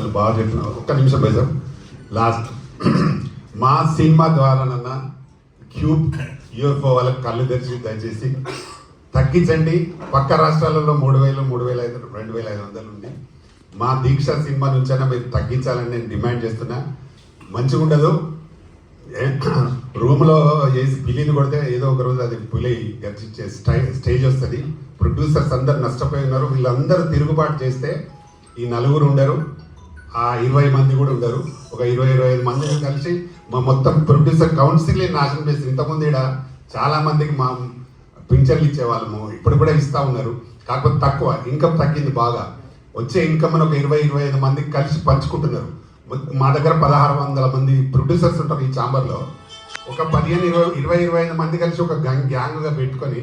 ధన్యవాదాలు. బాగా చెప్పిన. ఒక్క నిమిషం బైజం లాస్ట్ మా సినిమా ద్వారానన్నా క్యూబ్ యూఎఫ్ఓ వాళ్ళకి కళ్ళు తెరిచి దయచేసి తగ్గించండి. పక్క రాష్ట్రాలలో 3,000, 3,500, 2,500 ఉంది. మా దీక్ష సినిమా నుంచైనా మీరు తగ్గించాలని నేను డిమాండ్ చేస్తున్నా. మంచిగా ఉండదు. రూమ్లో వేసి పిల్లిని కొడితే ఏదో ఒక రోజు అది పులి గర్జించే స్టేజ్ వస్తుంది. ప్రొడ్యూసర్స్ అందరు నష్టపోయి ఉన్నారు. వీళ్ళందరూ తిరుగుబాటు చేస్తే ఈ 4 ఉండరు, ఆ 20 మంది కూడా ఉండరు. ఒక 20-25 మందిని కలిసి మా మొత్తం ప్రొడ్యూసర్ కౌన్సిల్ నాశనం చేసి, ఇంతకుముందు ఇక్కడ చాలా మందికి మా పింఛన్లు ఇచ్చేవాళ్ళము, ఇప్పుడు కూడా ఇస్తూ ఉన్నారు. కాకపోతే తక్కువ ఇన్కమ్ తగ్గింది బాగా. వచ్చే ఇన్కమ్ అని ఒక 20-25 మందికి కలిసి పంచుకుంటున్నారు. మా దగ్గర 1,600 మంది ప్రొడ్యూసర్స్ ఉంటారు ఈ ఛాంబర్లో. ఒక 15-20-25 మంది కలిసి ఒక గ్యాంగ్గా పెట్టుకొని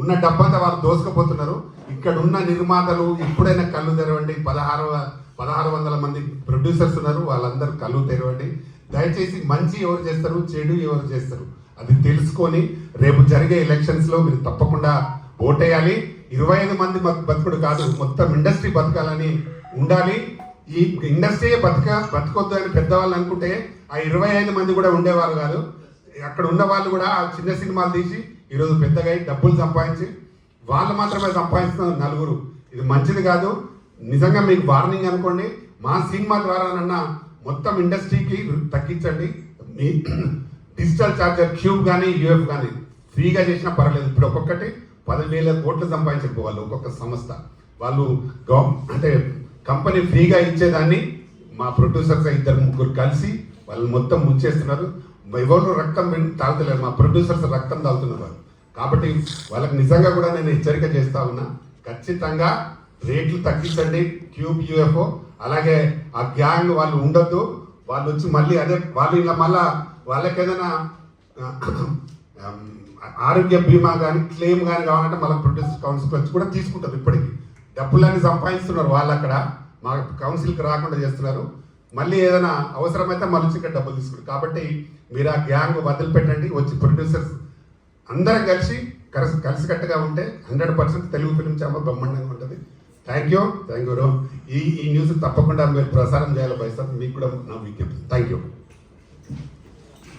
ఉన్న డబ్బంతా వాళ్ళు దోసుకుపోతున్నారు. ఇక్కడ ఉన్న నిర్మాతలు ఇప్పుడైనా కళ్ళు తెరవండి. 1,600 మంది ప్రొడ్యూసర్స్ ఉన్నారు, వాళ్ళందరూ కళ్ళు తెరవండి. దయచేసి మంచి ఎవరు చేస్తారు, చెడు ఎవరు చేస్తారు అది తెలుసుకొని రేపు జరిగే ఎలక్షన్స్లో మీరు తప్పకుండా ఓటేయాలి. 25 మంది బతుకుడు కాదు, మొత్తం ఇండస్ట్రీ బతకాలని ఉండాలి. ఈ ఇండస్ట్రీ బతకొద్దు అని పెద్దవాళ్ళు అనుకుంటే ఆ 25 మంది కూడా ఉండేవాళ్ళు కాదు. అక్కడ ఉన్న వాళ్ళు కూడా చిన్న సినిమాలు తీసి ఈరోజు పెద్దగా డబ్బులు సంపాదించి వాళ్ళు మాత్రమే సంపాదిస్తున్నారు 4. ఇది మంచిది కాదు. నిజంగా మీకు వార్నింగ్ అనుకోండి. మా సినిమా ద్వారానన్నా మొత్తం ఇండస్ట్రీకి తగ్గించండి. మీ డిజిటల్ ఛార్జర్ క్యూబ్ కానీ యూఎఫ్ కానీ ఫ్రీగా చేసినా పర్వాలేదు. ఇప్పుడు ఒక్కొక్కటి 10,000 కోట్లు సంపాదించకపోవాలి ఒక్కొక్క సంస్థ. వాళ్ళు అంటే కంపెనీ ఫ్రీగా ఇచ్చేదాన్ని మా ప్రొడ్యూసర్స్ 2-3 కలిసి వాళ్ళు మొత్తం ముంచేస్తున్నారు. ఎవరు రక్తం తాగుతలేరు, మా ప్రొడ్యూసర్స్ రక్తం తాగుతున్నారు. కాబట్టి వాళ్ళకి నిజంగా కూడా నేను హెచ్చరిక చేస్తా ఉన్నా. ఖచ్చితంగా రేట్లు తగ్గించండి క్యూబ్ యూఎఫ్ఓ. అలాగే ఆ గ్యాంగ్ వాళ్ళు ఉండొద్దు. వాళ్ళు వచ్చి మళ్ళీ అదే వాళ్ళు ఇలా మళ్ళా వాళ్ళకి ఏదైనా ఆరోగ్య బీమా కానీ క్లెయిమ్ కానీ కావాలంటే మళ్ళీ ప్రొడ్యూసర్ కౌన్సిల్ వచ్చి కూడా తీసుకుంటారు. ఇప్పటికీ డబ్బులన్నీ సంపాదిస్తున్నారు వాళ్ళు, అక్కడ మా కౌన్సిల్కి రాకుండా చేస్తున్నారు. మళ్ళీ ఏదైనా అవసరమైతే మళ్ళీ ఇక్కడ డబ్బులు తీసుకుంటారు. కాబట్టి మీరు ఆ గ్యాంగ్ వదిలిపెట్టండి. వచ్చి ప్రొడ్యూసర్స్ అందరం కలిసికట్టుగా ఉంటే 100% తెలుగు ఫిల్మ్ ఛాంబర్ బ్రహ్మాండంగా ఉంటుంది. Thank you. ఈ న్యూస్ తప్పకుండా మీరు ప్రసారం చేయాలి బైసార్. మీకు కూడా నా విజ్ఞప్తి. Thank you.